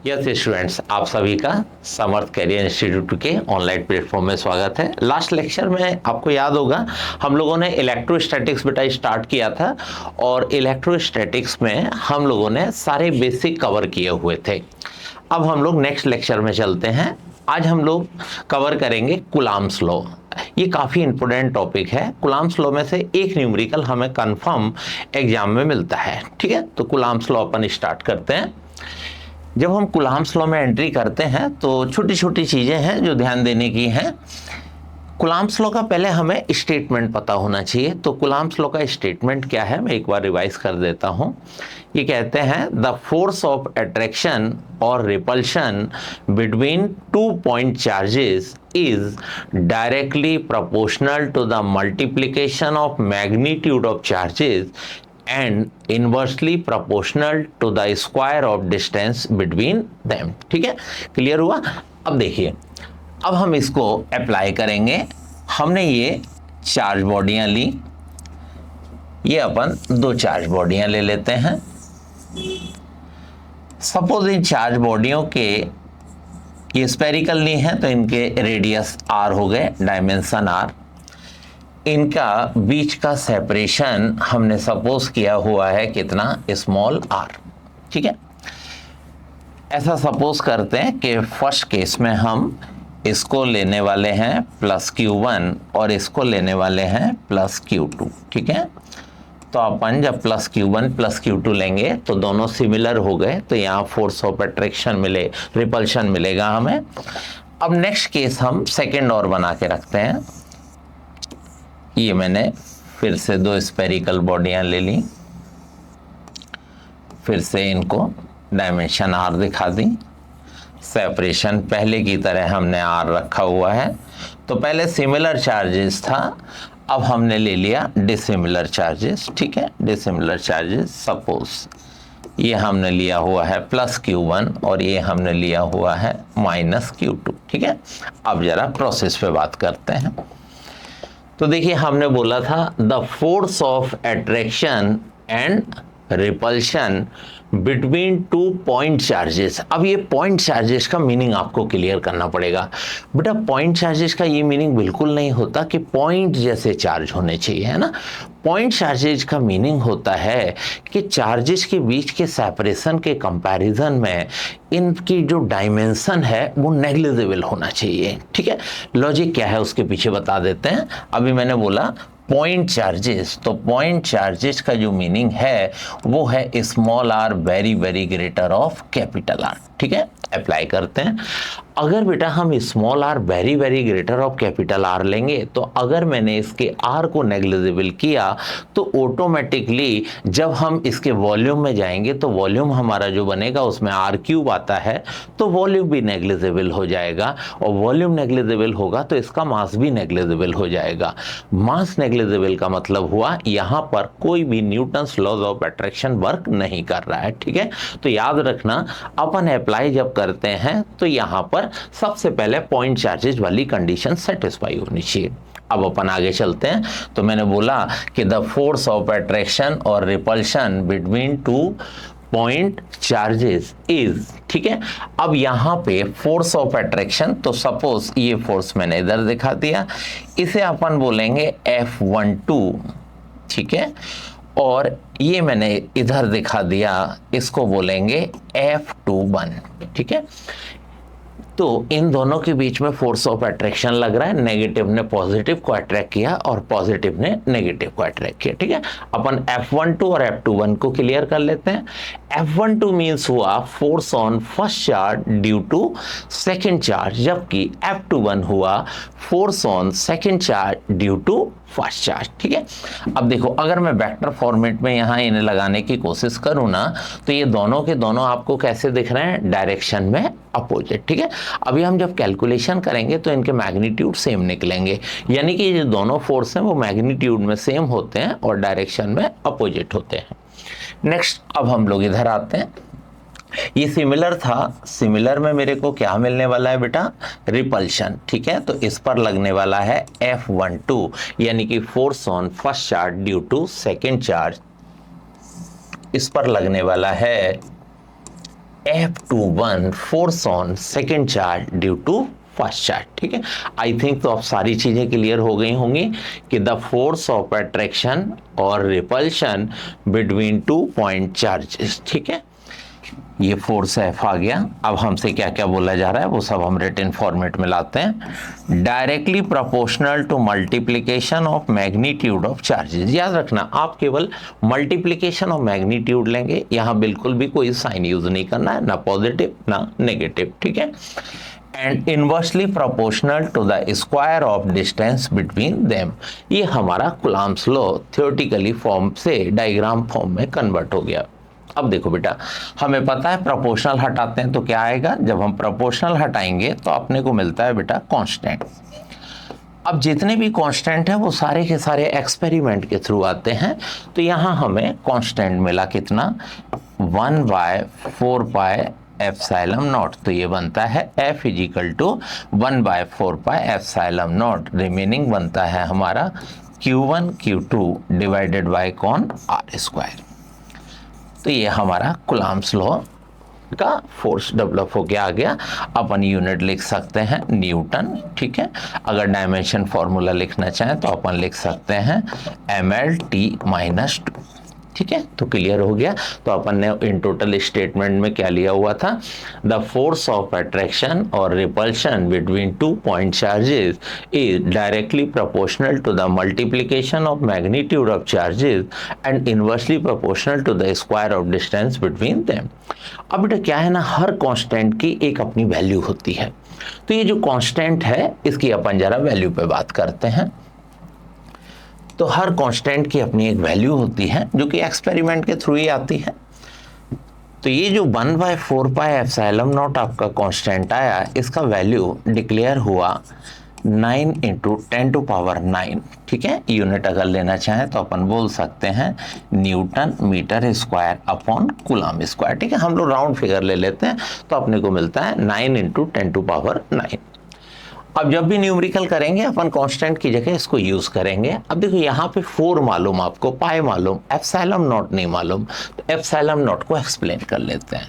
Yes students, आप सभी का समर्थ कैरियर इंस्टीट्यूट के ऑनलाइन प्लेटफॉर्म में स्वागत है। लास्ट लेक्चर में आपको याद होगा हम लोगों ने इलेक्ट्रोस्टैटिक्स बेटा स्टार्ट किया था और इलेक्ट्रोस्टैटिक्स में हम लोगों ने सारे बेसिक कवर किए हुए थे। अब हम लोग नेक्स्ट लेक्चर में चलते हैं। आज हम लोग कवर करेंगे कूलम्ब्स लॉ। ये काफ़ी इंपॉर्टेंट टॉपिक है। कूलम्ब्स लॉ में से एक न्यूमेरिकल हमें कंफर्म एग्जाम में मिलता है। ठीक है, तो कूलम्ब्स लॉ अपन स्टार्ट करते हैं। जब हम कूलम्ब्स लॉ में एंट्री करते हैं तो छोटी छोटी चीज़ें हैं जो ध्यान देने की हैं। कूलम्ब्स लॉ का पहले हमें स्टेटमेंट पता होना चाहिए। तो कूलम्ब्स लॉ का स्टेटमेंट क्या है, मैं एक बार रिवाइज कर देता हूं। ये कहते हैं द फोर्स ऑफ अट्रैक्शन और repulsion between 2 point charges is directly proportional to the multiplication of magnitude of charges and inversely proportional to the square of distance between them। ठीक है, क्लियर हुआ। अब देखिए, अब हम इसको अप्लाई करेंगे। हमने ये चार्ज बॉडियां ली, ये अपन 2 चार्ज बॉडियां ले लेते हैं। सपोज इन चार्ज बॉडियों के ये स्पेरिकल ली हैं तो इनके रेडियस r हो गए, डायमेंशन r। इनका बीच का सेपरेशन हमने सपोज किया हुआ है कितना, स्मॉल r। ठीक है, ऐसा सपोज करते हैं कि फर्स्ट केस में हम इसको लेने वाले हैं प्लस Q1 और इसको लेने वाले हैं प्लस Q2। ठीक है, तो अपन जब प्लस Q1 प्लस Q2 लेंगे तो दोनों सिमिलर हो गए, तो यहाँ फोर्स ऑफ अट्रैक्शन मिले, रिपल्शन मिलेगा हमें। अब नेक्स्ट केस हम सेकेंड और बना के रखते हैं। ये मैंने फिर से 2 स्पेरिकल बॉडियां ले ली, फिर से इनको डायमेंशन r दिखा दी। सेपरेशन पहले की तरह हमने r रखा हुआ है। तो पहले सिमिलर चार्जेस था, अब हमने ले लिया डिसिमिलर चार्जेस। ठीक है, डिसिमिलर चार्जेस सपोज ये हमने लिया हुआ है प्लस Q1 और ये हमने लिया हुआ है माइनस Q2। ठीक है, अब जरा प्रोसेस पे बात करते हैं। तो देखिए, हमने बोला था the force of attraction and repulsion between 2 point charges. अब ये पॉइंट चार्जेस का मीनिंग आपको क्लियर करना पड़ेगा। बेटा पॉइंट चार्जेस का ये मीनिंग बिल्कुल नहीं होता कि पॉइंट जैसे चार्ज होने चाहिए, है ना। पॉइंट चार्जेस का मीनिंग होता है कि चार्जेस के बीच के सेपरेशन के कंपैरिजन में इनकी जो डायमेंशन है वो नेग्लिजिबल होना चाहिए। ठीक है, लॉजिक क्या है उसके पीछे बता देते हैं। अभी मैंने बोला पॉइंट चार्जेस, तो पॉइंट चार्जेस का जो मीनिंग है वो है small r very very greater of capital R। ठीक है, अप्लाई करते हैं। अगर बेटा हम small r very very greater of capital R लेंगे तो अगर मैंने इसके r को नेग्लिजिबल किया तो ऑटोमेटिकली जब हम इसके वॉल्यूम में जाएंगे तो वॉल्यूम हमारा जो बनेगा उसमें r³ आता है, तो वॉल्यूम भी नेग्लिजिबल हो जाएगा और वॉल्यूम नेग्लिजिबल होगा तो इसका मास भी नेग्लिजिबल हो जाएगा। मास नेग्लिजिबल का मतलब हुआ यहाँ पर कोई भी Newton's laws of attraction work नहीं कर रहा है। ठीक है, तो याद रखना अपन अप्लाई जब करते हैं तो यहाँ पर सबसे पहले पॉइंट चार्जेस वाली कंडीशन सेटिस्फाई होनी चाहिए। अब अपन आगे चलते हैं। तो मैंने बोला कि द फोर्स ऑफ अट्रैक्शन और repulsion between 2 point charges is. ठीक है, अब यहाँ पे फोर्स ऑफ अट्रैक्शन, तो सपोज ये फोर्स मैंने इधर दिखा दिया, इसे अपन बोलेंगे F12। ठीक है, और ये मैंने इधर दिखा दिया, इसको बोलेंगे F21। ठीक है, तो इन दोनों के बीच में फोर्स ऑफ अट्रैक्शन लग रहा है। नेगेटिव ने पॉजिटिव को अट्रैक्ट किया और पॉजिटिव ने नेगेटिव को अट्रैक्ट किया। ठीक है, अपन F12 और F21 को क्लियर कर लेते हैं। F12 मीन्स हुआ force on first charge due to second charge, जबकि F21 हुआ force on second charge due to first charge. ठीक है, अब देखो अगर मैं वेक्टर फॉर्मेट में यहाँ इन्हें लगाने की कोशिश करूँ ना तो ये दोनों के दोनों आपको कैसे दिख रहे हैं, डायरेक्शन में अपोजिट। ठीक है, अभी हम जब कैलकुलेशन करेंगे तो इनके मैग्नीट्यूड सेम निकलेंगे, यानी कि ये दोनों फोर्स हैं वो मैग्नीट्यूड में सेम होते हैं और डायरेक्शन में अपोजिट होते हैं। नेक्स्ट अब हम लोग इधर आते हैं। ये सिमिलर था, सिमिलर में मेरे को क्या मिलने वाला है बेटा, रिपल्शन। ठीक है, तो इस पर लगने वाला है F12, यानी कि force on first charge due to second charge. इस पर लगने वाला है F21 force on second charge due to first charge. ठीक है, आई थिंक तो अब सारी चीजें क्लियर हो गई होंगी कि द फोर्स ऑफ अट्रैक्शन और रिपल्शन बिटवीन 2 पॉइंट चार्जेस। ठीक है, ये फोर्स एफ आ गया। अब हमसे क्या क्या बोला जा रहा है वो सब हम रिटन फॉर्मेट में लाते हैं। Directly proportional to multiplication of magnitude of charges. याद रखना, आप केवल मल्टीप्लिकेशन ऑफ मैग्नीट्यूड लेंगे, यहाँ बिल्कुल भी कोई साइन यूज नहीं करना है, ना पॉजिटिव ना नेगेटिव। ठीक है, and inversely proportional to the square of distance between them. ये हमारा कुलाम्स लॉ थियोरेटिकली फॉर्म से डायग्राम फॉर्म में कन्वर्ट हो गया। अब देखो बेटा, हमें पता है प्रोपोर्शनल हटाते हैं तो क्या आएगा, जब हम प्रोपोर्शनल हटाएंगे तो अपने को मिलता है बेटा कांस्टेंट। अब जितने भी कांस्टेंट हैं वो सारे के सारे एक्सपेरिमेंट के थ्रू आते हैं, तो यहाँ हमें कांस्टेंट मिला कितना, 1/4 पाई एप्सिलॉन नॉट। तो ये बनता है F = 1/4 pi epsilon not. Remaining बनता है हमारा Q1 Q2 डिवाइडेड बाय कौन, R²। तो ये हमारा कुलाम्स लॉ का फोर्स डेवलप हो गया आ गया। अपन यूनिट लिख सकते हैं न्यूटन। ठीक है, अगर डायमेंशन फॉर्मूला लिखना चाहें तो अपन लिख सकते हैं mLT-2। ठीक है, तो क्लियर हो गया। तो अपन ने इन टोटल स्टेटमेंट में क्या लिया हुआ था, द फोर्स ऑफ अट्रैक्शन और repulsion between 2 point charges is directly proportional to the multiplication of magnitude of charges and inversely proportional to the square of distance between them. अब बेटा क्या है ना, हर कांस्टेंट की एक अपनी वैल्यू होती है। तो ये जो कांस्टेंट है इसकी अपन जरा वैल्यू पे बात करते हैं। तो हर कांस्टेंट की अपनी एक वैल्यू होती है जो कि एक्सपेरिमेंट के थ्रू ही आती है। तो ये जो 1/4 पाई एप्सिलॉन नॉट आपका कांस्टेंट आया, इसका वैल्यू डिक्लेयर हुआ 9 × 10⁹। ठीक है, यूनिट अगर लेना चाहें तो अपन बोल सकते हैं newton metre square upon coulomb square. ठीक है, हम लोग राउंड फिगर ले लेते हैं तो अपने को मिलता है 9 × 10⁹। अब जब भी न्यूमेरिकल करेंगे अपन कांस्टेंट की जगह इसको यूज करेंगे। अब देखो यहाँ पे 4 मालूम, आपको पाई मालूम, एप्सिलॉन नॉट नहीं मालूम, तो एप्सिलॉन नॉट को एक्सप्लेन कर लेते हैं।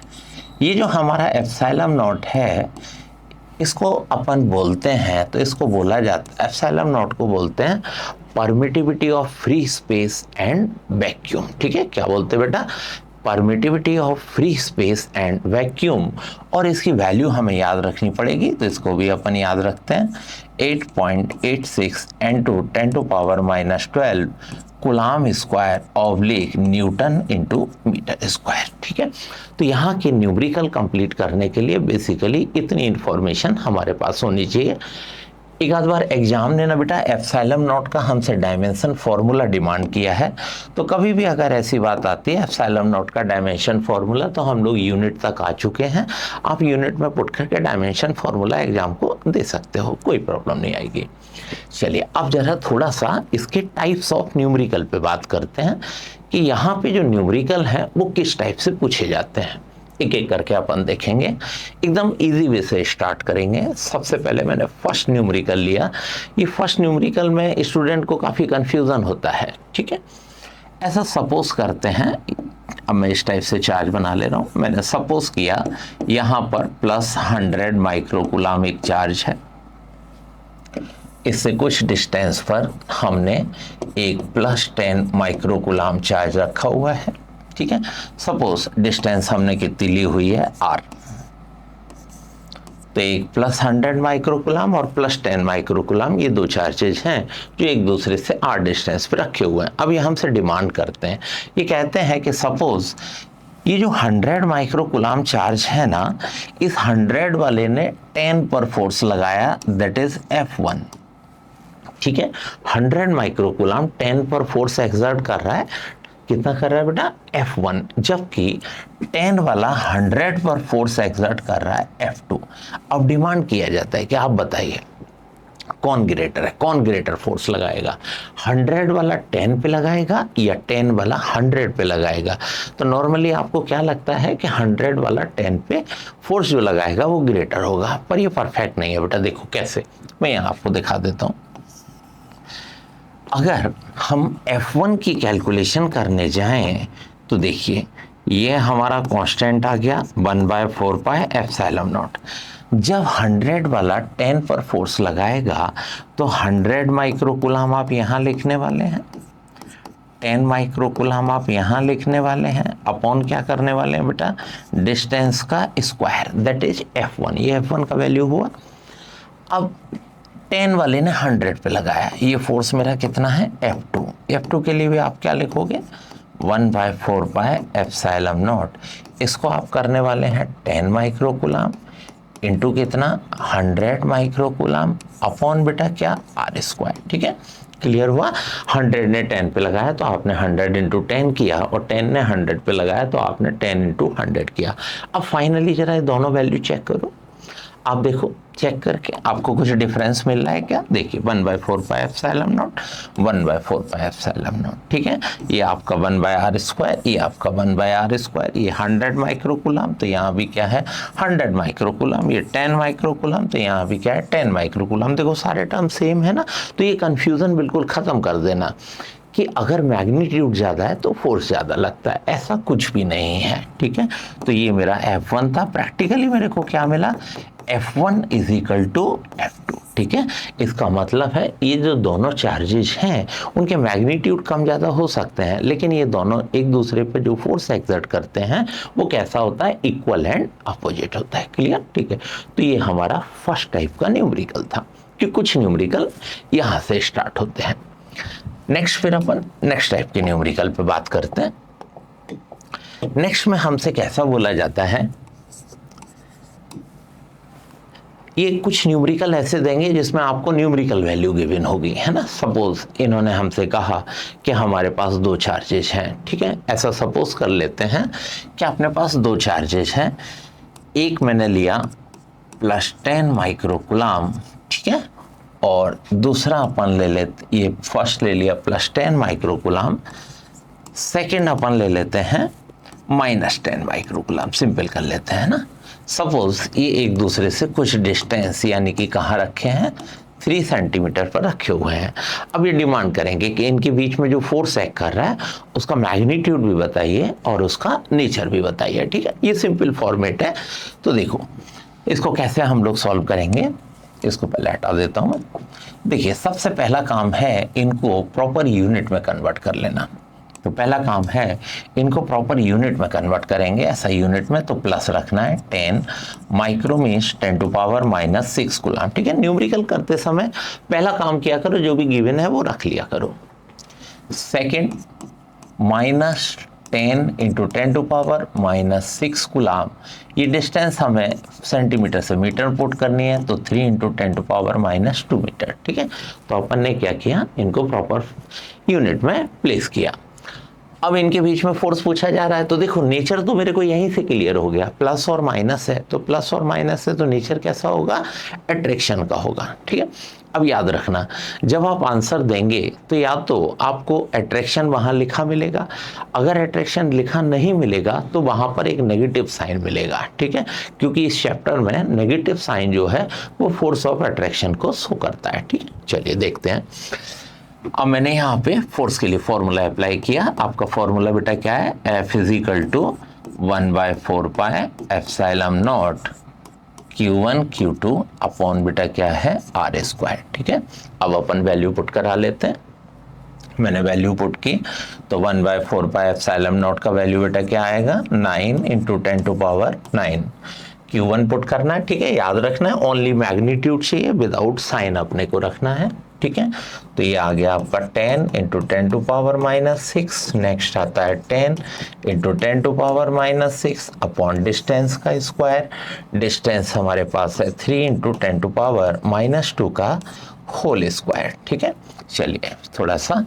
ये जो हमारा एप्सिलॉन नॉट है इसको अपन बोलते हैं, तो इसको बोला जाता है, एप्सिलॉन नॉट को बोलते हैं permittivity of free space and vacuum. ठीक है, क्या बोलते हैं बेटा, permittivity of free space and vacuum. और इसकी वैल्यू हमें याद रखनी पड़ेगी, तो इसको भी अपन याद रखते हैं 8.86 × 10⁻⁻12 coulomb square oblique newton × metre square. ठीक है, तो यहाँ की न्यूमेरिकल कंप्लीट करने के लिए बेसिकली इतनी इंफॉर्मेशन हमारे पास होनी चाहिए। एक आध बार एग्जाम ने ना बेटा एप्सिलॉन नॉट का हमसे डायमेंशन फॉर्मूला डिमांड किया है, तो कभी भी अगर ऐसी बात आती है एप्सिलॉन नॉट का डायमेंशन फॉर्मूला, तो हम लोग यूनिट तक आ चुके हैं। आप यूनिट में पुट करके डायमेंशन फॉर्मूला एग्जाम को दे सकते हो, कोई प्रॉब्लम नहीं आएगी। चलिए अब जरा थोड़ा सा इसके टाइप्स ऑफ न्यूमेरिकल पे बात करते हैं कि यहाँ पे जो न्यूमेरिकल हैं वो किस टाइप से पूछे जाते हैं। एक एक करके अपन देखेंगे, एकदम इजी वे से स्टार्ट करेंगे। सबसे पहले मैंने फर्स्ट न्यूमेरिकल लिया। ये फर्स्ट न्यूमेरिकल में स्टूडेंट को काफ़ी कंफ्यूजन होता है। ठीक है, ऐसा सपोज करते हैं, अब मैं इस टाइप से चार्ज बना ले रहा हूँ। मैंने सपोज किया यहाँ पर +100 माइक्रोकूलम एक चार्ज है, इससे कुछ डिस्टेंस पर हमने एक +10 माइक्रोकूलम चार्ज रखा हुआ है। ठीक है, सपोज डिस्टेंस हमने कितनी ली हुई है r, तो एक +100 माइक्रोकूलम और +10 माइक्रोकूलम, ये दो चार्जेज हैं जो एक दूसरे से r डिस्टेंस पे रखे हुए हैं। अब ये हमसे डिमांड करते हैं, ये कहते हैं कि सपोज ये जो 100 माइक्रोकूलम चार्ज है ना, इस 100 वाले ने 10 पर फोर्स लगाया, दैट इज F1। ठीक है, 100 माइक्रोकूलम 10 पर फोर्स एक्सर्ट कर रहा है, कितना कर रहा है बेटा, F1, जबकि 10 वाला 100 पर फोर्स एक्सर्ट कर रहा है F2। अब डिमांड किया जाता है कि आप बताइए कौन ग्रेटर है, कौन ग्रेटर फोर्स लगाएगा, 100 वाला 10 पे लगाएगा या 10 वाला 100 पे लगाएगा। तो नॉर्मली आपको क्या लगता है कि 100 वाला 10 पे फोर्स जो लगाएगा वो ग्रेटर होगा, पर ये परफेक्ट नहीं है बेटा। देखो कैसे, मैं यहाँ आपको दिखा देता हूँ। अगर हम F1 की कैलकुलेशन करने जाएं तो देखिए ये हमारा कांस्टेंट आ गया 1/4 पाई एप्सिलॉन नॉट। जब 100 वाला 10 पर फोर्स लगाएगा तो 100 माइक्रोकूलम आप यहाँ लिखने वाले हैं, 10 माइक्रोकूलम आप यहाँ लिखने वाले हैं, अपॉन क्या करने वाले हैं बेटा, डिस्टेंस का स्क्वायर, दैट इज F1। ये F1 का वैल्यू हुआ। अब 10 वाले ने 100 पे लगाया, ये फोर्स मेरा कितना है F2। F2 के लिए भी आप क्या लिखोगे 1/4 पाई एप्सिलॉन नॉट। इसको आप करने वाले हैं 10 माइक्रोकूलम इंटू कितना 100 माइक्रोकूलम अपॉन बेटा क्या R²। ठीक है, क्लियर हुआ। 100 ने 10 पे लगाया तो आपने 100 इंटू 10 किया, और 10 ने 100 पे लगाया तो आपने 10 इंटू 100 किया। अब फाइनली जरा ये दोनों वैल्यू चेक करो, आप देखो चेक करके आपको कुछ डिफरेंस मिल रहा है क्या। देखिए 1/4 pi epsilon not, 1/4 pi epsilon not. ठीक है, ये आपका 1/R², ये आपका 1/R², ये 100 माइक्रोकूलम तो यहाँ भी क्या है 100 माइक्रोकूलम, ये 10 माइक्रोकूलम तो यहाँ भी क्या है 10 माइक्रोकूलम। देखो सारे टर्म सेम है ना, तो ये कंफ्यूजन बिल्कुल ख़त्म कर देना कि अगर मैग्नीट्यूड ज़्यादा है तो फोर्स ज़्यादा लगता है, ऐसा कुछ भी नहीं है। ठीक है, तो ये मेरा F1 था। प्रैक्टिकली मेरे को क्या मिला, F1 is equal to F2। ठीक है, इसका मतलब है ये जो दोनों चार्जेस हैं उनके मैग्नीट्यूड कम ज़्यादा हो सकते हैं, लेकिन ये दोनों एक दूसरे पे जो फोर्स एक्सर्ट करते हैं वो कैसा होता है, इक्वल एंड अपोजिट होता है। क्लियर। ठीक है, तो ये हमारा फर्स्ट टाइप का न्यूमेरिकल था कि कुछ न्यूमेरिकल यहाँ से स्टार्ट होते हैं। नेक्स्ट फिर अपन नेक्स्ट टाइप के न्यूमेरिकल पे बात करते हैं। नेक्स्ट में हमसे कैसा बोला जाता है, ये कुछ न्यूमेरिकल ऐसे देंगे जिसमें आपको न्यूमेरिकल वैल्यू गिवन होगी, है ना। सपोज इन्होंने हमसे कहा कि हमारे पास दो चार्जेस हैं। ठीक है, ऐसा सपोज कर लेते हैं कि अपने पास दो चार्जेस हैं, एक मैंने लिया +10 माइक्रोकूलम, ठीक है, और दूसरा अपन ले लेते, ये फर्स्ट ले लिया +10 माइक्रोकूलम, सेकेंड अपन ले लेते हैं -10 माइक्रोकूलम। सिंपल कर लेते हैं ना। सपोज ये एक दूसरे से कुछ डिस्टेंस यानी कि कहाँ रखे हैं 3 सेंटीमीटर पर रखे हुए हैं। अब ये डिमांड करेंगे कि इनके बीच में जो फोर्स एक्ट कर रहा है उसका मैग्नीट्यूड भी बताइए और उसका नेचर भी बताइए। ठीक है, ये सिंपल फॉर्मेट है। तो देखो इसको कैसे हम लोग सॉल्व करेंगे, इसको पहले हटा देता हूँ मैं। देखिए सबसे पहला काम है इनको प्रॉपर यूनिट में कन्वर्ट कर लेना। तो पहला काम है इनको प्रॉपर यूनिट में कन्वर्ट करेंगे। ऐसा यूनिट में तो प्लस रखना है, 10 माइक्रो मीन्स 10⁻⁻6 कूलम। ठीक है, न्यूमेरिकल करते समय पहला काम किया करो, जो भी गिवन है वो रख लिया करो। सेकेंड -10 इंटू 10⁻⁻6 कूलम, ये डिस्टेंस हमें सेंटीमीटर से मीटर पुट करनी है, तो 3 इंटू 10⁻⁻2 मीटर। ठीक है, तो अपन ने क्या किया, इनको प्रॉपर यूनिट में प्लेस किया। अब इनके बीच में फोर्स पूछा जा रहा है, तो देखो नेचर तो मेरे को यहीं से क्लियर हो गया, प्लस और माइनस है, तो प्लस और माइनस है तो नेचर कैसा होगा, अट्रैक्शन का होगा। ठीक है, अब याद रखना जब आप आंसर देंगे तो या तो आपको अट्रैक्शन वहाँ लिखा मिलेगा, अगर अट्रैक्शन लिखा नहीं मिलेगा तो वहाँ पर एक नेगेटिव साइन मिलेगा। ठीक है, क्योंकि इस चैप्टर में नेगेटिव साइन जो है वो फोर्स ऑफ अट्रैक्शन को शो करता है। ठीक है, चलिए देखते हैं। अब मैंने यहाँ पे फोर्स के लिए फॉर्मूला अप्लाई किया। आपका फॉर्मूला बेटा क्या है, F is equal to 1/4 pi epsilon naught Q1 Q2 upon बेटा क्या है R²। ठीक है, अब अपन वैल्यू पुट करा लेते हैं। मैंने वैल्यू पुट की तो 1/4 पाई एप्सिलॉन नॉट का वैल्यू बेटा क्या आएगा 9 इंटू 10⁻9। Q1 पुट करना है। ठीक है, याद रखना है ओनली मैग्नीट्यूड चाहिए, विदाउट साइन अपने को रखना है। ठीक है, तो ये आ गया आपका 10 इंटू 10⁻⁻6। नेक्स्ट आता है 10 इंटू 10⁻⁻6 अपॉन डिस्टेंस का स्क्वायर। डिस्टेंस हमारे पास है 3 इंटू 10⁻⁻2 का होल स्क्वायर। ठीक है, चलिए थोड़ा सा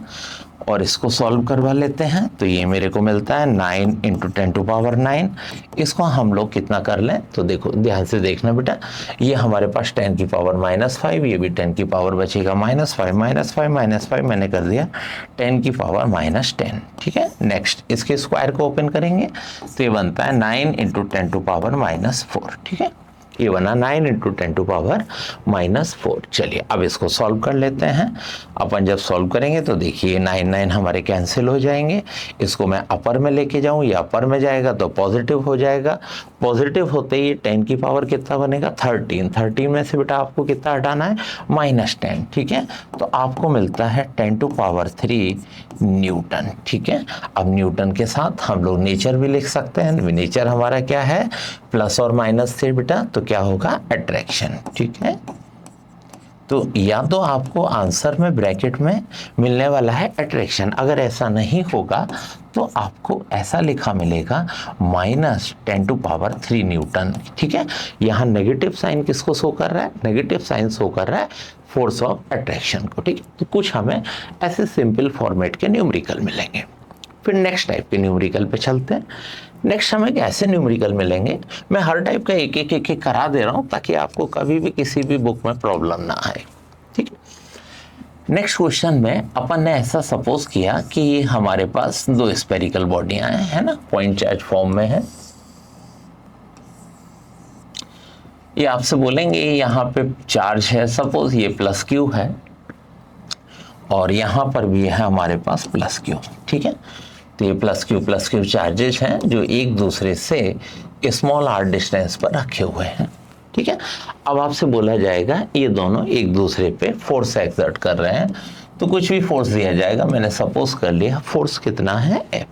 और इसको सॉल्व करवा लेते हैं। तो ये मेरे को मिलता है 9 इंटू 10⁻9। इसको हम लोग कितना कर लें, तो देखो ध्यान से देखना बेटा, ये हमारे पास 10⁻⁻5, ये भी 10 की पावर बचेगा -5 मैंने कर दिया 10⁻⁻10। ठीक है, नेक्स्ट इसके स्क्वायर को ओपन करेंगे तो ये बनता है 9 इंटू 10⁻⁻4। ठीक है, ये बना 9 इंटू 10⁻⁻⁴। चलिए अब इसको सॉल्व कर लेते हैं। अपन जब सॉल्व करेंगे तो देखिए 9 9 हमारे कैंसिल हो जाएंगे। इसको मैं अपर में लेके जाऊं, ये अपर में जाएगा तो पॉजिटिव हो जाएगा। पॉजिटिव होते ही 10 की पावर कितना बनेगा 13। 13 में से बेटा आपको कितना हटाना है -10। ठीक है, तो आपको मिलता है 10⁻³ न्यूटन। ठीक है, अब न्यूटन के साथ हम लोग नेचर भी लिख सकते हैं। नेचर हमारा क्या है प्लस और माइनस से बेटा, तो क्या होगा अट्रैक्शन। ठीक है, तो या तो आपको आंसर में ब्रैकेट में मिलने वाला है अट्रैक्शन, अगर ऐसा नहीं होगा तो आपको ऐसा लिखा मिलेगा -10⁻³ न्यूटन। ठीक है, यहाँ नेगेटिव साइन किसको शो कर रहा है, नेगेटिव साइन शो कर रहा है फोर्स ऑफ अट्रैक्शन को। ठीक है, तो कुछ हमें ऐसे सिंपल फॉर्मेट के न्यूमेरिकल मिलेंगे। फिर नेक्स्ट टाइप के न्यूमेरिकल पे चलते हैं। नेक्स्ट हमें कैसे न्यूमेरिकल मिलेंगे, मैं हर टाइप का एक एक करा दे रहा हूँ ताकि आपको कभी भी किसी भी बुक में प्रॉब्लम ना आए। ठीक है, नेक्स्ट क्वेश्चन में अपन ने ऐसा सपोज किया कि हमारे पास 2 स्फेरिकल बॉडियां हैं, है ना, पॉइंट चार्ज फॉर्म में है। ये आपसे बोलेंगे यहाँ पे चार्ज है, सपोज ये +Q है और यहाँ पर भी है हमारे पास +Q। ठीक है, तो ये +Q चार्जेस हैं जो एक दूसरे से स्मॉल r डिस्टेंस पर रखे हुए हैं। ठीक है, अब आपसे बोला जाएगा ये दोनों एक दूसरे पे फोर्स एक्सर्ट कर रहे हैं, तो कुछ भी फोर्स दिया जाएगा। मैंने सपोज कर लिया फोर्स कितना है F।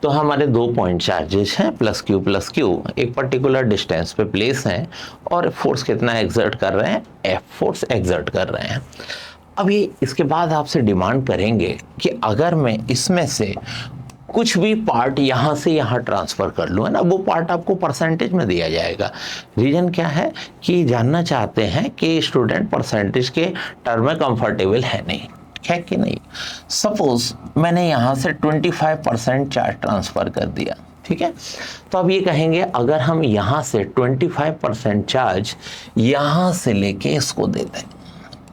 तो हमारे 2 पॉइंट चार्जेस हैं +Q एक पर्टिकुलर डिस्टेंस पे प्लेस हैं और फोर्स कितना एक्सर्ट कर रहे हैं F फोर्स एक्सर्ट कर रहे हैं। अब ये इसके बाद आपसे डिमांड करेंगे कि अगर मैं इसमें से कुछ भी पार्ट यहाँ से यहाँ ट्रांसफ़र कर लूँ, है ना, वो पार्ट आपको परसेंटेज में दिया जाएगा। रीज़न क्या है कि जानना चाहते हैं कि स्टूडेंट परसेंटेज के टर्म में कंफर्टेबल है नहीं, है कि नहीं। सपोज मैंने यहाँ से 25% चार्ज ट्रांसफ़र कर दिया। ठीक है, तो अब ये कहेंगे अगर हम यहाँ से 25% चार्ज यहाँ से लेके इसको दे दें।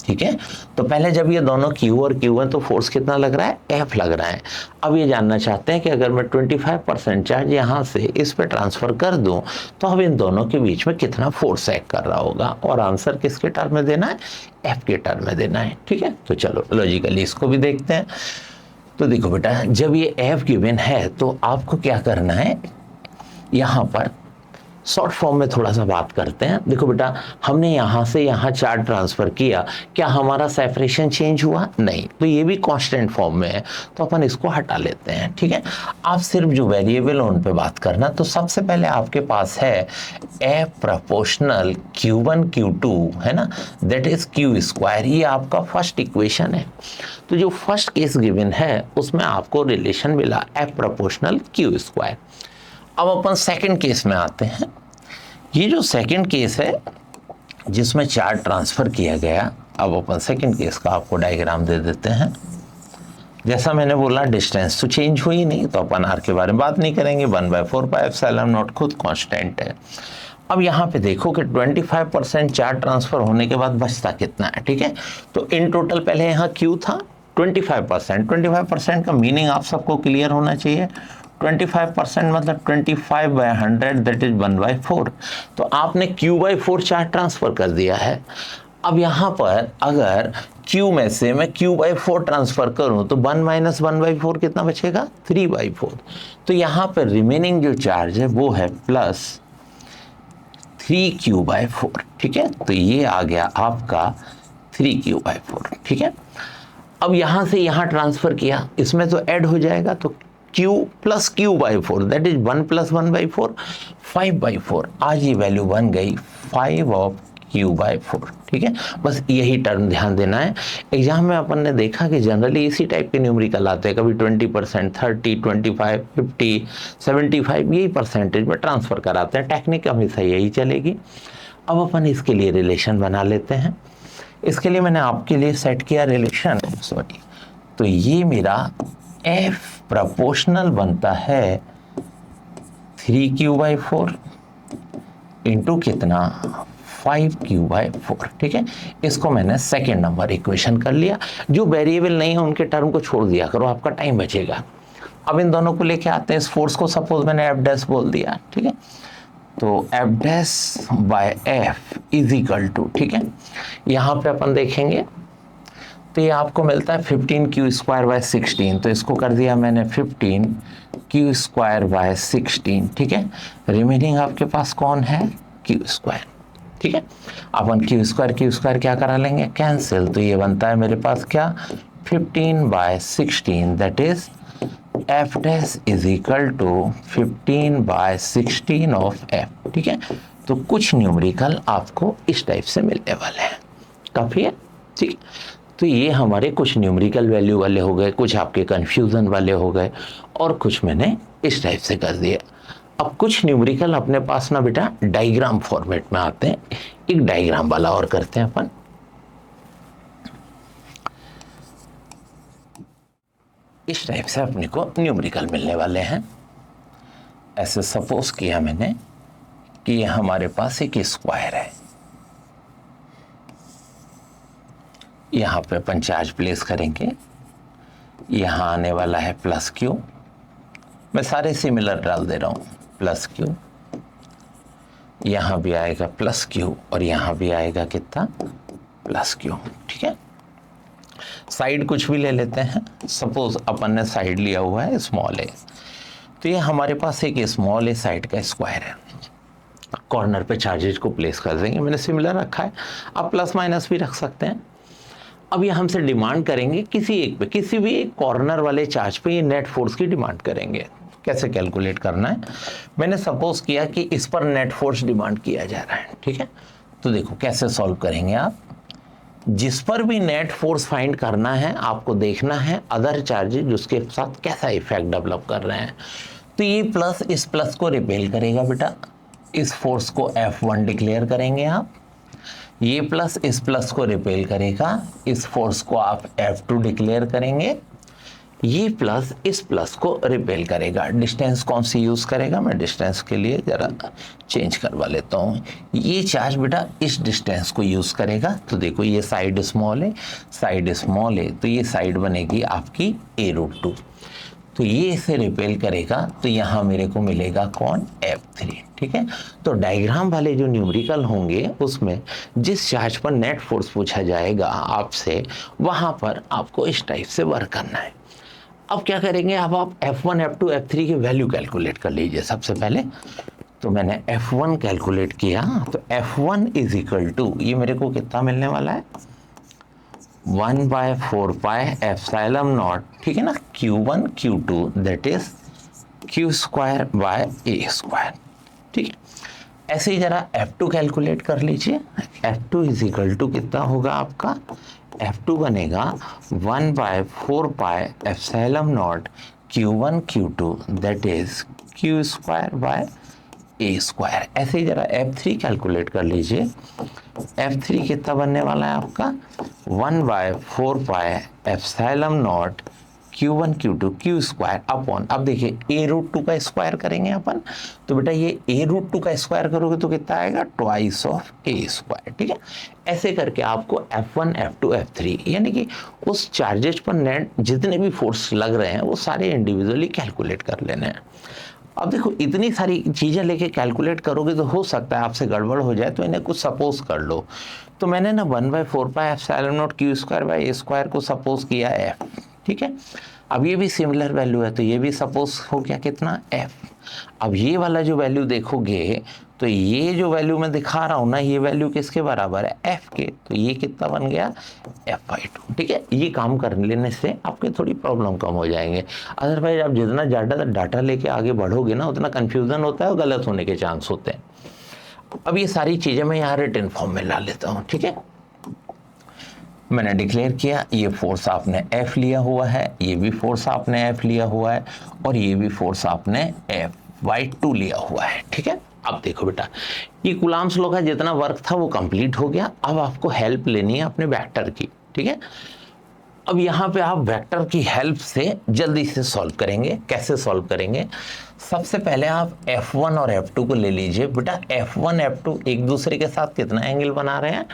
ठीक है, तो पहले जब ये दोनों Q और Q हैं तो फोर्स कितना लग रहा है F लग रहा है। अब ये जानना चाहते हैं कि अगर मैं 25% चार्ज यहाँ से इस पे ट्रांसफ़र कर दूं तो अब इन दोनों के बीच में कितना फोर्स एक्ट कर रहा होगा, और आंसर किसके टर्म में देना है F के टर्म में देना है। ठीक है, तो चलो लॉजिकली इसको भी देखते हैं। तो देखो बेटा, जब ये F गिवन है तो आपको क्या करना है, यहाँ पर शॉर्ट फॉर्म में थोड़ा सा बात करते हैं। देखो बेटा, हमने यहाँ से यहाँ चार्ज ट्रांसफ़र किया, क्या हमारा सेपरेशन चेंज हुआ? नहीं, तो ये भी कांस्टेंट फॉर्म में है, तो अपन इसको हटा लेते हैं। ठीक है, आप सिर्फ जो वेरिएबल उन पे बात करना। तो सबसे पहले आपके पास है F प्रोपोर्शनल Q1 Q2, है ना, दैट इज Q²। ये आपका फर्स्ट इक्वेशन है। तो जो फर्स्ट केस गिवन है उसमें आपको रिलेशन मिला F प्रोपोर्शनल Q²। अब अपन सेकंड केस में आते हैं। ये जो सेकंड केस है जिसमें चार्ज ट्रांसफ़र किया गया, अब अपन सेकंड केस का आपको डायग्राम दे देते हैं। जैसा मैंने बोला डिस्टेंस तो चेंज हुई नहीं, तो अपन r के बारे में बात नहीं करेंगे। 1/4πε0 खुद कांस्टेंट है। अब यहाँ पे देखो कि 25% चार्ज ट्रांसफ़र होने के बाद बचता कितना है। ठीक है, तो इन टोटल पहले यहाँ Q था 25%। 25% का मीनिंग आप सबको क्लियर होना चाहिए। 25% मतलब 25/100 दैट इज 1/4। तो आपने Q/4 चार्ज ट्रांसफ़र कर दिया है। अब यहाँ पर अगर Q में से मैं Q/4 ट्रांसफ़र करूँ तो 1 - 1/4 कितना बचेगा 3/4। तो यहाँ पर रिमेनिंग जो चार्ज है वो है +3Q/4। ठीक है, तो ये आ गया आपका 3Q/4। ठीक है, अब यहाँ से यहाँ ट्रांसफ़र किया, इसमें तो ऐड हो जाएगा, तो Q + Q/4 दैट इज 1 + 1/4 5/4। आज ये वैल्यू बन गई 5/Q/4। ठीक है, बस यही टर्म ध्यान देना है। एग्जाम में अपन ने देखा कि जनरली इसी टाइप के न्यूमेरिकल आते हैं, कभी 20%, 30, 25, 50, 75 यही परसेंटेज में ट्रांसफ़र कराते हैं। टेक्निक हमेशा यही चलेगी। अब अपन इसके लिए रिलेशन बना लेते हैं। इसके लिए मैंने आपके लिए सेट किया रिलेशन, सॉरी, तो ये मेरा F प्रोपोर्शनल बनता है 3Q/4 इंटू कितना 5Q/4। ठीक है, इसको मैंने सेकेंड नंबर इक्वेशन कर लिया। जो वेरिएबल नहीं है उनके टर्म को छोड़ दिया करो, आपका टाइम बचेगा। अब इन दोनों को लेके आते हैं। इस फोर्स को सपोज मैंने F' बोल दिया। ठीक है, तो F dash by F is equal to, ठीक है, यहाँ पे अपन देखेंगे तो ये आपको मिलता है 15 क्यू स्क्वायर बाय 16, तो इसको कर दिया मैंने 15 क्यू स्क्वायर बाय 16, ठीक है। रिमेनिंग आपके पास कौन है, क्यू स्क्वायर, ठीक है। अपन क्यू स्क्वायर क्या करा लेंगे, कैंसिल, तो ये बनता है मेरे पास क्या, 15 by 16, that is F dash is equal to 15 by 16 of F, ठीक है। तो कुछ न्यूमेरिकल आपको इस टाइप से मिलने वाले हैं, काफ़ी है, ठीक है। तो ये हमारे कुछ न्यूमेरिकल वैल्यू वाले हो गए, कुछ आपके कंफ्यूजन वाले हो गए, और कुछ मैंने इस टाइप से कर दिया। अब कुछ न्यूमेरिकल अपने पास ना बेटा डायग्राम फॉर्मेट में आते हैं, एक डायग्राम वाला और करते हैं अपन। इस टाइप से अपने को न्यूमेरिकल मिलने वाले हैं। ऐसे सपोज किया मैंने कि ये हमारे पास एक स्क्वायर है, यहाँ पे अपन चार्ज प्लेस करेंगे, यहाँ आने वाला है प्लस क्यू, मैं सारे सिमिलर डाल दे रहा हूँ, प्लस क्यू, यहाँ भी आएगा प्लस क्यू, और यहाँ भी आएगा कितना, प्लस क्यू, ठीक है। साइड कुछ भी ले लेते हैं, सपोज अपन ने साइड लिया हुआ है स्मॉल ए, तो ये हमारे पास एक स्मॉल ए साइड का स्क्वायर है। कॉर्नर पे चार्जेज को प्लेस कर देंगे, मैंने सिमिलर रखा है, आप प्लस माइनस भी रख सकते हैं। अब ये हमसे डिमांड करेंगे किसी एक पे, किसी भी एक कॉर्नर वाले चार्ज पे ये नेट फोर्स की डिमांड करेंगे। कैसे कैलकुलेट करना है, मैंने सपोज किया कि इस पर नेट फोर्स डिमांड किया जा रहा है, ठीक है। तो देखो कैसे सॉल्व करेंगे आप, जिस पर भी नेट फोर्स फाइंड करना है आपको देखना है अदर चार्जेज उसके साथ कैसा इफेक्ट डेवलप कर रहे हैं। तो ये प्लस इस प्लस को रिपेल करेगा बेटा, इस फोर्स को F1 डिक्लेयर करेंगे आप, ये प्लस इस प्लस को रिपेल करेगा, इस फोर्स को आप F2 डिक्लेयर करेंगे, ये प्लस इस प्लस को रिपेल करेगा। डिस्टेंस कौन सी यूज़ करेगा, मैं डिस्टेंस के लिए ज़रा चेंज करवा लेता हूँ, ये चार्ज बेटा इस डिस्टेंस को यूज़ करेगा। तो देखो ये साइड स्मॉल है, साइड स्मॉल है, तो ये साइड बनेगी आपकी a√2, तो ये इसे रिपेल करेगा, तो यहाँ मेरे को मिलेगा कौन, F3, ठीक है। तो डायग्राम वाले जो न्यूमेरिकल होंगे उसमें जिस चार्ज पर नेट फोर्स पूछा जाएगा आपसे, वहाँ पर आपको इस टाइप से वर्क करना है। अब क्या करेंगे, अब आप F1, F2, F3 की वैल्यू कैलकुलेट कर लीजिए सबसे पहले। तो मैंने F1 कैलकुलेट किया, तो F1 इज इक्वल टू, ये मेरे को कितना मिलने वाला है, 1/4 पाई एप्सिलॉन नॉट, ठीक है ना, Q1 Q2 that is Q square by A square, ठीक है। ऐसे ही जरा F2 कैलकुलेट कर लीजिए, F2 इज इक्वल टू कितना होगा आपका, F2 बनेगा 1/4 pi epsilon naught Q1 Q2 that is Q square by A square. ऐसे ही जरा F3 कैलकुलेट कर लीजिए, F3 कितना बनने वाला है आपका, 1/4 pi epsilon naught Q1 Q2 Q square upon, अब देखिए a√2 का स्क्वायर करेंगे अपन, तो बेटा ये a√2 का स्क्वायर करोगे तो कितना आएगा, ट्वाइस ऑफ A स्क्वायर, ठीक है। ऐसे करके आपको F1, F2, F3 यानी कि उस चार्जेज पर नेट जितने भी फोर्स लग रहे हैं वो सारे इंडिविजुअली कैलकुलेट कर लेने हैं। अब देखो इतनी सारी चीज़ें लेके कैलकुलेट करोगे तो हो सकता है आपसे गड़बड़ हो जाए, तो इन्हें कुछ सपोज कर लो। तो मैंने ना 1/4 pi epsilon not Q square by A square को सपोज किया F, ठीक है। अब ये भी सिमिलर वैल्यू है, तो ये भी सपोज हो गया कितना, F। अब ये वाला जो वैल्यू देखोगे तो ये जो वैल्यू मैं दिखा रहा हूँ ना, ये वैल्यू किसके बराबर है, F के, तो ये कितना बन गया, F/2, ठीक है। ये काम कर लेने से आपके थोड़ी प्रॉब्लम कम हो जाएंगे, अदरवाइज आप जितना ज़्यादा डाटा लेके आगे बढ़ोगे ना उतना कन्फ्यूज़न होता है और गलत होने के चांस होते हैं। अब ये सारी चीज़ें मैं यहाँ रिटन फॉर्म में ला लेता हूँ, ठीक है। मैंने डिक्लेयर किया, ये फोर्स आपने F लिया हुआ है, ये भी फोर्स आपने F लिया हुआ है, और ये भी फोर्स आपने F/2 लिया हुआ है, ठीक है। अब देखो बेटा ये कूलम्ब्स लॉ का जितना वर्क था वो कंप्लीट हो गया। अब आपको हेल्प लेनी है अपने वेक्टर की, ठीक है। अब यहाँ पे आप वेक्टर की हेल्प से जल्दी से सॉल्व करेंगे। कैसे सॉल्व करेंगे, सबसे पहले आप F1 और F2 को ले लीजिए। बेटा F1 F2 एक दूसरे के साथ कितना एंगल बना रहे हैं,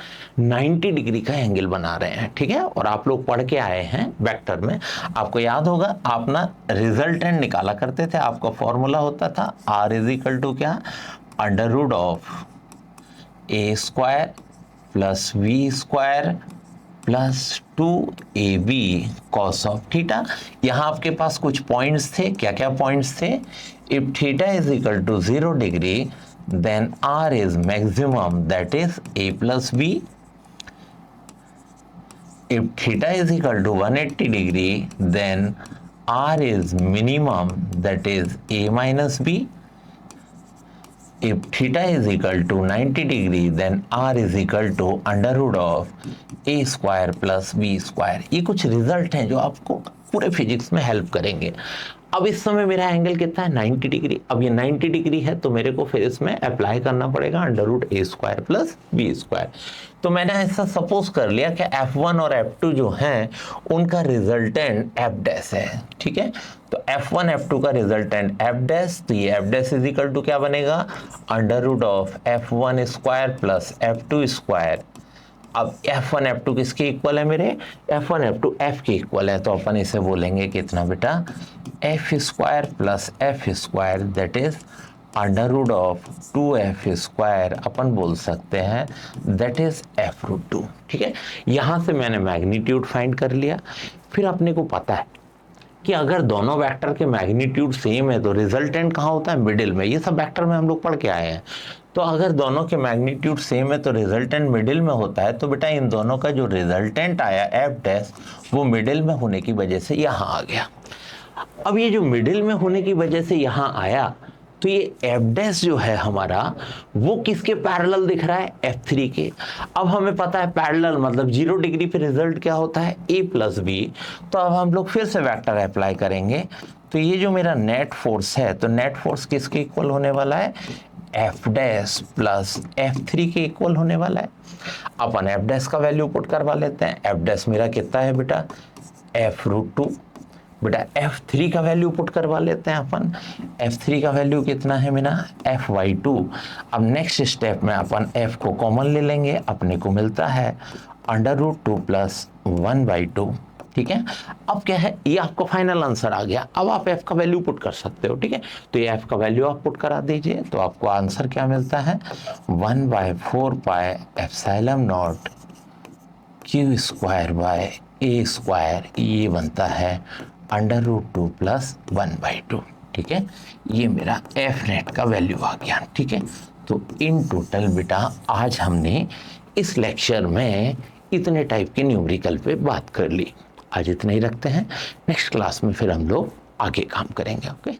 90 डिग्री का एंगल बना रहे हैं, ठीक है। और आप लोग पढ़ के आए हैं वेक्टर में, आपको याद होगा आप ना रिजल्टेंट निकाला करते थे, आपका फॉर्मूला होता था R = क्या, under root of A square plus V square plus 2ab cos of theta. यहाँ आपके पास कुछ पॉइंट्स थे, क्या क्या पॉइंट्स थे? If theta is equal to 0 degree then r is maximum that is a plus b। if theta is equal to 180 degree then r is minimum that is a minus b। if theta is equal to 90 degree then r is equal to under root of a square plus b square। ये कुछ result हैं जो आपको पूरे physics में help करेंगे। अब इस समय मेरा एंगल कितना है? 90 डिग्री। अब ये 90 डिग्री है तो मेरे को फिर इसमें अप्लाई करना पड़ेगा अंडर रूट ए स्क्वायर प्लस बी स्क्वायर। तो मैंने ऐसा सपोज कर लिया कि F1 और F2 जो हैं उनका रिजल्टेंट F डैश है, ठीक है। तो F1 F2 का रिजल्टेंट F डैश, तो ये F dash is equal to क्या बनेगा? Under root of F1 square plus F2 square. अब F1 F2 किसके इक्वल है मेरे? F1 F2 F के इक्वल है, तो अपन इसे बोलेंगे कितना बेटा? F square plus F square that is under root of 2F square अपन बोल सकते हैं दैट इज F रूट 2, ठीक है। यहाँ से मैंने मैग्नीट्यूड फाइंड कर लिया। फिर अपने को पता है कि अगर दोनों वेक्टर के मैग्नीट्यूड सेम है तो रिजल्टेंट कहाँ होता है? मिडिल में। ये सब वेक्टर में हम लोग पढ़ के आए हैं। तो अगर दोनों के मैग्नीट्यूड सेम है तो रिजल्टेंट मिडिल में होता है। तो बेटा इन दोनों का जो रिजल्टेंट आया एफ डैश वो मिडिल में होने की वजह से यहाँ आ गया। अब ये जो मिडिल में होने की वजह से यहाँ आया तो ये एफ डैश जो है हमारा वो किसके पैरेलल दिख रहा है? F3 के। अब हमें पता है पैरेलल मतलब 0 डिग्री पे रिजल्ट क्या होता है? A plus B. तो अब हम लोग फिर से वेक्टर अप्लाई करेंगे। तो ये जो मेरा नेट फोर्स है तो नेट फोर्स किसके इक्वल होने वाला है? F डैश प्लस F3 के इक्वल होने वाला है। अपन F डैश का वैल्यू पुट करवा लेते हैं। F डैश मेरा कितना है बेटा? F root 2। बेटा F3 का वैल्यू पुट करवा लेते हैं अपन। F3 का वैल्यू कितना है मेरा? F/2। अब नेक्स्ट स्टेप में अपन F को कॉमन ले लेंगे, अपने को मिलता है अंडर रूट 2 प्लस 1/2, ठीक है। अब क्या है? ये आपका फाइनल आंसर आ गया। अब आप F का वैल्यू पुट कर सकते हो, ठीक है। तो ये F का वैल्यू आप पुट करा दीजिए तो आपको आंसर क्या मिलता है? 1/4 pi epsilon not Q square by A square. ये बनता है अंडर रूट 2 प्लस 1/2, ठीक है। ये मेरा F नेट का वैल्यू आ गया, ठीक है। तो इन टोटल बेटा आज हमने इस लेक्चर में इतने टाइप के न्यूमेरिकल पे बात कर ली। आज इतना ही रखते हैं। नेक्स्ट क्लास में फिर हम लोग आगे काम करेंगे। ओके।